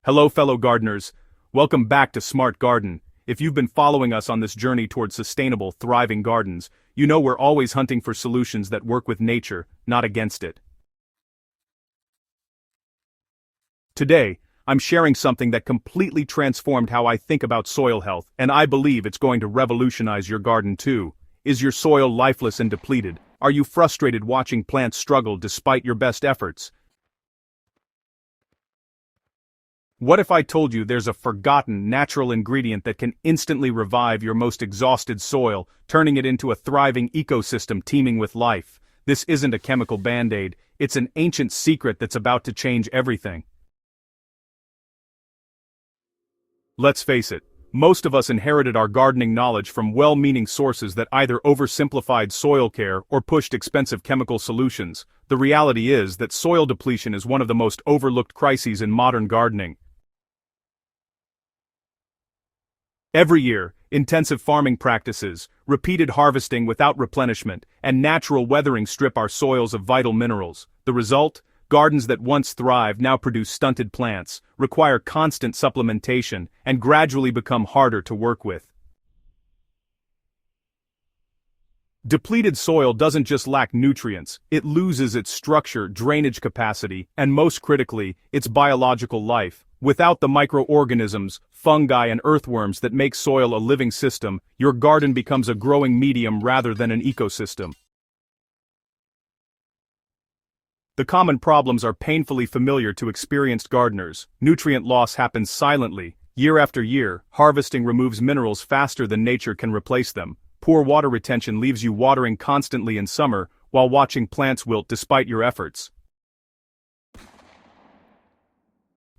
Hello fellow gardeners, welcome back to Smart Garden. If you've been following us on this journey towards sustainable, thriving gardens, you know we're always hunting for solutions that work with nature, not against it. Today, I'm sharing something that completely transformed how I think about soil health, and I believe it's going to revolutionize your garden too. Is your soil lifeless and depleted? Are you frustrated watching plants struggle despite your best efforts? What if I told you there's a forgotten natural ingredient that can instantly revive your most exhausted soil, turning it into a thriving ecosystem teeming with life? This isn't a chemical band-aid, it's an ancient secret that's about to change everything. Let's face it, most of us inherited our gardening knowledge from well-meaning sources that either oversimplified soil care or pushed expensive chemical solutions. The reality is that soil depletion is one of the most overlooked crises in modern gardening. Every year, intensive farming practices, repeated harvesting without replenishment, and natural weathering strip our soils of vital minerals. The result? Gardens that once thrived now produce stunted plants, require constant supplementation, and gradually become harder to work with. Depleted soil doesn't just lack nutrients, it loses its structure, drainage capacity, and most critically, its biological life. Without the microorganisms, fungi and earthworms that make soil a living system, your garden becomes a growing medium rather than an ecosystem. The common problems are painfully familiar to experienced gardeners. Nutrient loss happens silently. Year after year, harvesting removes minerals faster than nature can replace them. Poor water retention leaves you watering constantly in summer, while watching plants wilt despite your efforts.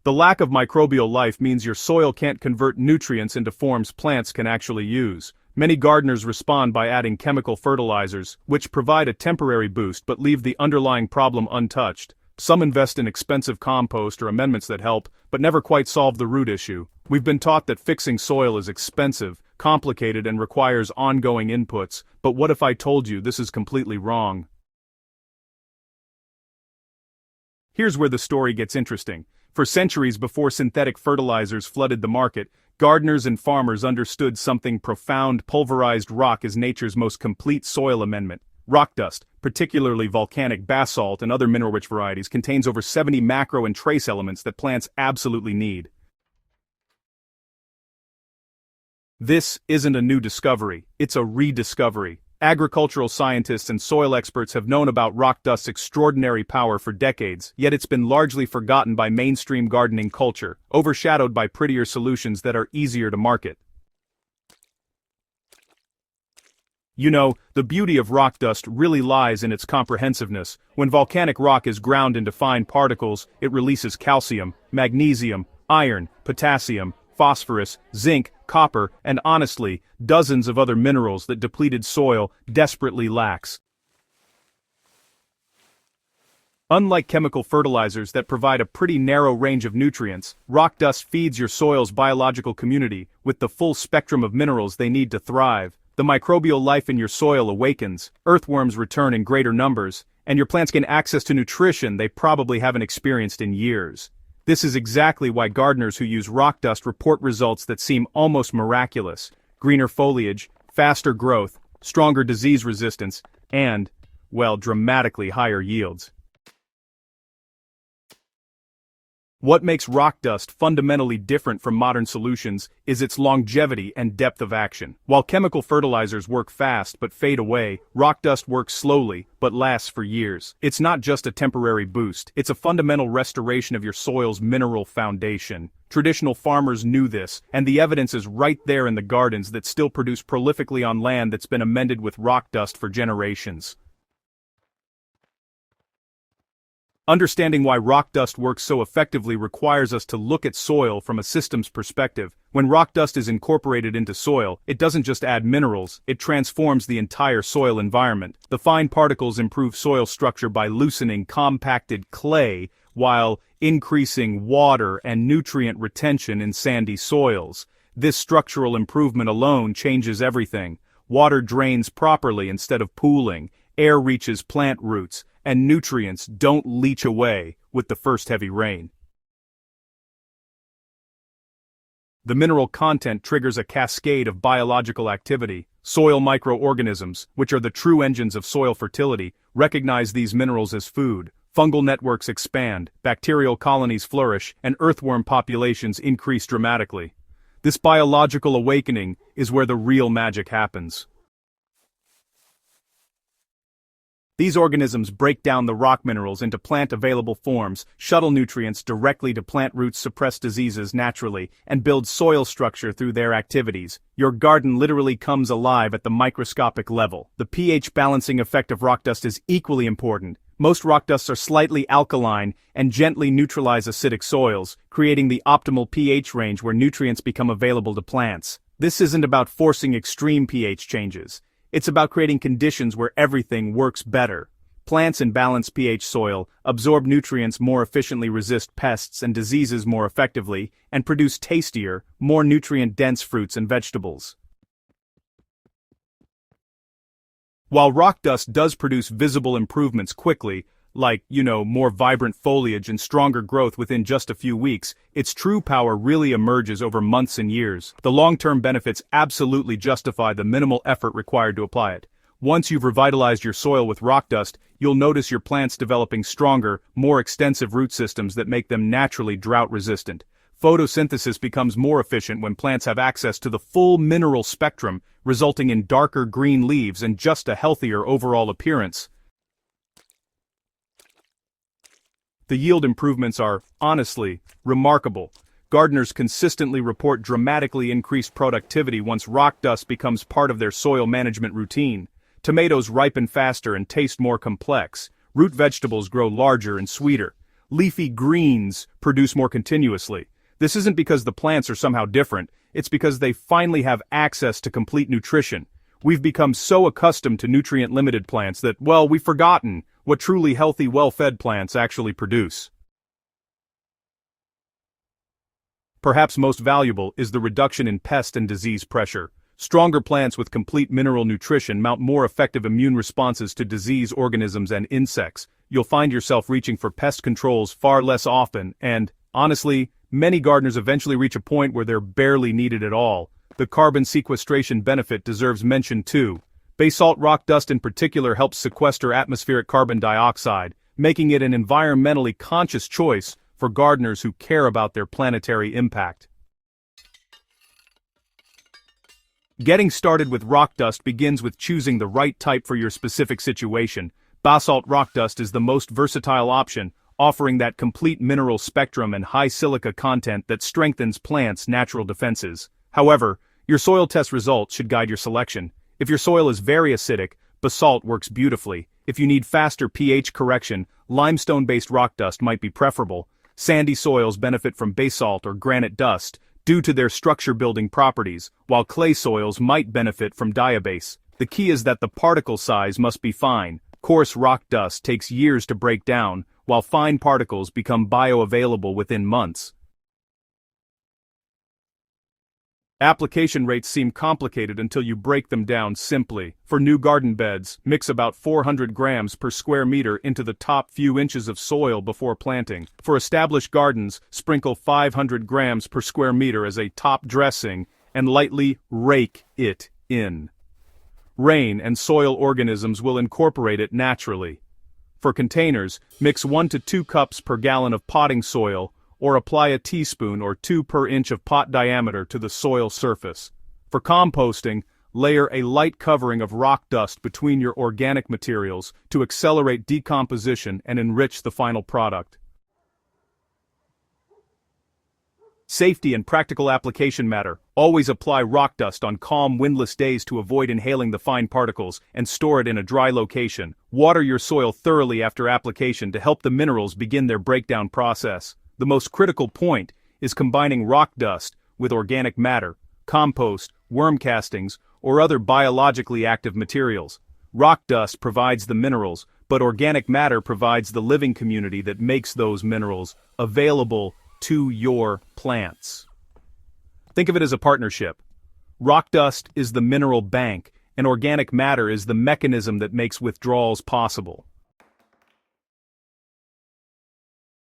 The lack of microbial life means your soil can't convert nutrients into forms plants can actually use. Many gardeners respond by adding chemical fertilizers, which provide a temporary boost but leave the underlying problem untouched. Some invest in expensive compost or amendments that help, but never quite solve the root issue. We've been taught that fixing soil is expensive, complicated, and requires ongoing inputs, but what if I told you this is completely wrong? Here's where the story gets interesting. For centuries before synthetic fertilizers flooded the market, gardeners and farmers understood something profound: pulverized rock is nature's most complete soil amendment. Rock dust, particularly volcanic basalt and other mineral-rich varieties, contains over 70 macro and trace elements that plants absolutely need. This isn't a new discovery, it's a rediscovery. Agricultural scientists and soil experts have known about rock dust's extraordinary power for decades, yet it's been largely forgotten by mainstream gardening culture, overshadowed by prettier solutions that are easier to market. You know, the beauty of rock dust really lies in its comprehensiveness. When volcanic rock is ground into fine particles, it releases calcium, magnesium, iron, potassium, phosphorus, zinc, copper, and honestly, dozens of other minerals that depleted soil desperately lacks. Unlike chemical fertilizers that provide a pretty narrow range of nutrients, rock dust feeds your soil's biological community with the full spectrum of minerals they need to thrive. The microbial life in your soil awakens, earthworms return in greater numbers, and your plants gain access to nutrition they probably haven't experienced in years. This is exactly why gardeners who use rock dust report results that seem almost miraculous: greener foliage, faster growth, stronger disease resistance, and, well, dramatically higher yields. What makes rock dust fundamentally different from modern solutions is its longevity and depth of action. While chemical fertilizers work fast but fade away, rock dust works slowly but lasts for years. It's not just a temporary boost, it's a fundamental restoration of your soil's mineral foundation. Traditional farmers knew this, and the evidence is right there in the gardens that still produce prolifically on land that's been amended with rock dust for generations. Understanding why rock dust works so effectively requires us to look at soil from a systems perspective. When rock dust is incorporated into soil, it doesn't just add minerals, it transforms the entire soil environment. The fine particles improve soil structure by loosening compacted clay, while increasing water and nutrient retention in sandy soils. This structural improvement alone changes everything. Water drains properly instead of pooling, air reaches plant roots, and nutrients don't leach away with the first heavy rain. The mineral content triggers a cascade of biological activity. Soil microorganisms, which are the true engines of soil fertility, recognize these minerals as food. Fungal networks expand, bacterial colonies flourish, and earthworm populations increase dramatically. This biological awakening is where the real magic happens. These organisms break down the rock minerals into plant-available forms, shuttle nutrients directly to plant roots, suppress diseases naturally, and build soil structure through their activities. Your garden literally comes alive at the microscopic level. The pH balancing effect of rock dust is equally important. Most rock dusts are slightly alkaline and gently neutralize acidic soils, creating the optimal pH range where nutrients become available to plants. This isn't about forcing extreme pH changes. It's about creating conditions where everything works better. Plants in balanced pH soil absorb nutrients more efficiently, resist pests and diseases more effectively, and produce tastier, more nutrient-dense fruits and vegetables. While rock dust does produce visible improvements quickly, like, more vibrant foliage and stronger growth within just a few weeks, its true power really emerges over months and years. The long-term benefits absolutely justify the minimal effort required to apply it. Once you've revitalized your soil with rock dust, you'll notice your plants developing stronger, more extensive root systems that make them naturally drought-resistant. Photosynthesis becomes more efficient when plants have access to the full mineral spectrum, resulting in darker green leaves and just a healthier overall appearance. The yield improvements are, honestly, remarkable. Gardeners consistently report dramatically increased productivity once rock dust becomes part of their soil management routine. Tomatoes ripen faster and taste more complex. Root vegetables grow larger and sweeter. Leafy greens produce more continuously. This isn't because the plants are somehow different, it's because they finally have access to complete nutrition. We've become so accustomed to nutrient-limited plants that, we've forgotten what truly healthy, well-fed plants actually produce. Perhaps most valuable is the reduction in pest and disease pressure. Stronger plants with complete mineral nutrition mount more effective immune responses to disease organisms and insects. You'll find yourself reaching for pest controls far less often and, honestly, many gardeners eventually reach a point where they're barely needed at all. The carbon sequestration benefit deserves mention too. Basalt rock dust in particular helps sequester atmospheric carbon dioxide, making it an environmentally conscious choice for gardeners who care about their planetary impact. Getting started with rock dust begins with choosing the right type for your specific situation. Basalt rock dust is the most versatile option, offering that complete mineral spectrum and high silica content that strengthens plants' natural defenses. However, your soil test results should guide your selection. If your soil is very acidic, basalt works beautifully. If you need faster pH correction, limestone-based rock dust might be preferable. Sandy soils benefit from basalt or granite dust due to their structure-building properties, while clay soils might benefit from diabase. The key is that the particle size must be fine. Coarse rock dust takes years to break down, while fine particles become bioavailable within months. Application rates seem complicated until you break them down simply. For new garden beds, mix about 400 grams per square meter into the top few inches of soil before planting. For established gardens, sprinkle 500 grams per square meter as a top dressing and lightly rake it in. Rain and soil organisms will incorporate it naturally. For containers, mix 1 to 2 cups per gallon of potting soil, or apply a teaspoon or 2 per inch of pot diameter to the soil surface. For composting, layer a light covering of rock dust between your organic materials to accelerate decomposition and enrich the final product. Safety and practical application matter. Always apply rock dust on calm, windless days to avoid inhaling the fine particles, and store it in a dry location. Water your soil thoroughly after application to help the minerals begin their breakdown process. The most critical point is combining rock dust with organic matter, compost, worm castings, or other biologically active materials. Rock dust provides the minerals, but organic matter provides the living community that makes those minerals available to your plants. Think of it as a partnership. Rock dust is the mineral bank, and organic matter is the mechanism that makes withdrawals possible.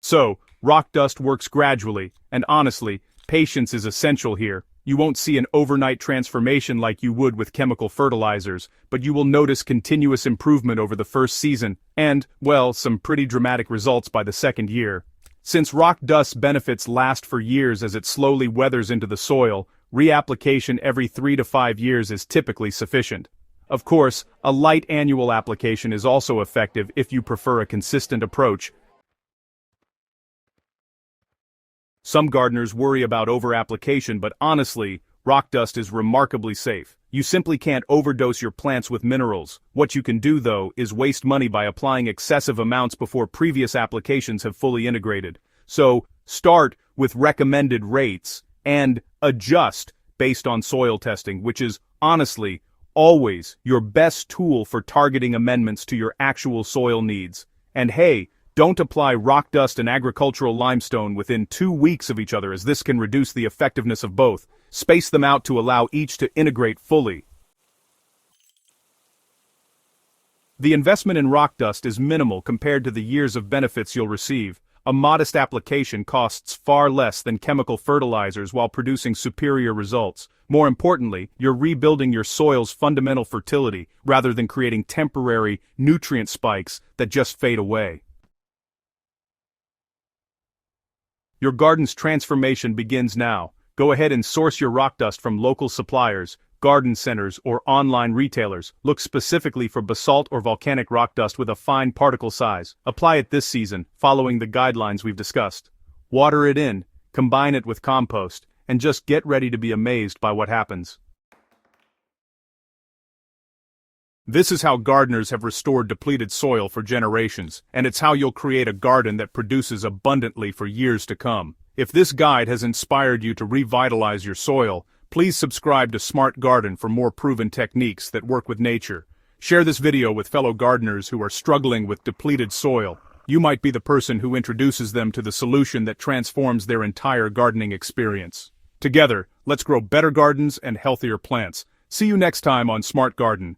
So, rock dust works gradually, and honestly, Patience is essential here. You won't see an overnight transformation like you would with chemical fertilizers, but you will notice continuous improvement over the first season, and, well, some pretty dramatic results by the second year. Since rock dust benefits last for years as it slowly weathers into the soil, reapplication every 3 to 5 years is typically sufficient. Of course, a light annual application is also effective if you prefer a consistent approach. Some gardeners worry about over-application, but honestly, rock dust is remarkably safe. You simply can't overdose your plants with minerals. What you can do, though, is waste money by applying excessive amounts before previous applications have fully integrated. So, start with recommended rates and adjust based on soil testing, which is, honestly, always your best tool for targeting amendments to your actual soil needs. And hey, don't apply rock dust and agricultural limestone within 2 weeks of each other, as this can reduce the effectiveness of both. Space them out to allow each to integrate fully. The investment in rock dust is minimal compared to the years of benefits you'll receive. A modest application costs far less than chemical fertilizers while producing superior results. More importantly, you're rebuilding your soil's fundamental fertility rather than creating temporary nutrient spikes that just fade away. Your garden's transformation begins now. Go ahead and source your rock dust from local suppliers, garden centers, or online retailers. Look specifically for basalt or volcanic rock dust with a fine particle size. Apply it this season, following the guidelines we've discussed. Water it in, combine it with compost, and just get ready to be amazed by what happens. This is how gardeners have restored depleted soil for generations, and it's how you'll create a garden that produces abundantly for years to come. If this guide has inspired you to revitalize your soil, please subscribe to Smart Garden for more proven techniques that work with nature. Share this video with fellow gardeners who are struggling with depleted soil. You might be the person who introduces them to the solution that transforms their entire gardening experience. Together, let's grow better gardens and healthier plants. See you next time on Smart Garden.